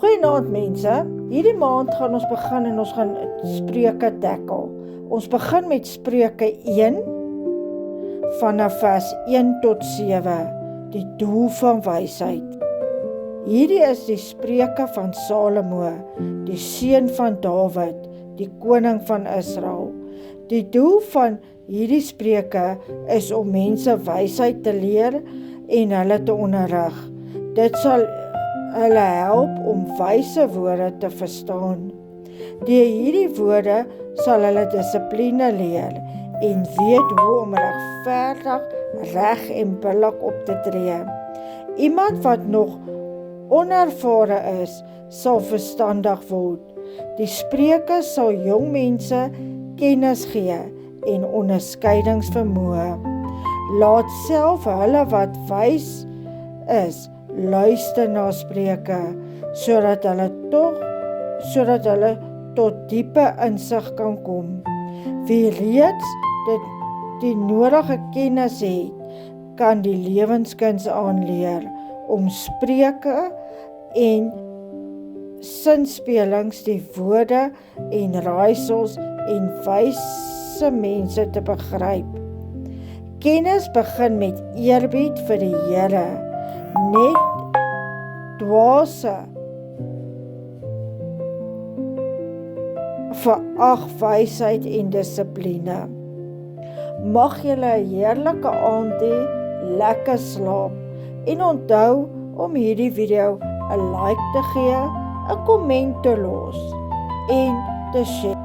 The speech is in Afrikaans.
Goeienaand mense, hierdie maand gaan ons begin en ons gaan Spreuke tackle. Ons begin met Spreuke 1 vanaf vers 1 tot 7, die doel van wysheid. Hierdie is die Spreuke van Salomo, die seun van Dawid, die koning van Israel. Die doel van hierdie spreuke is om mense wysheid te leer en hulle te onderrig. Dit sal hulle help om wyse woorde te verstaan. Deur hierdie woorde sal hulle dissipline leer en weet hoe om regverdig, reg en billik op te tree. Iemand wat nog onervare is, sal verstandig word. Die spreuke sal jong mense kennis gee en onderskeidingsvermoë. Laat self hulle wat wys is, luister na spreuke, sodat hulle tot diepe insig kan kom. Wie reeds die nodige kennis het, kan die lewenskuns aanleer om spreuke en sinspelings, die woorde en raaisels en wyse mense te begryp. Kennis begin met eerbied vir die Here. Net dwaase verag wysheid en dissipline. Mag julle 'n heerlike aand hê, lekker slaap en onthou om hierdie video 'n like te gee, 'n komment te los en te share.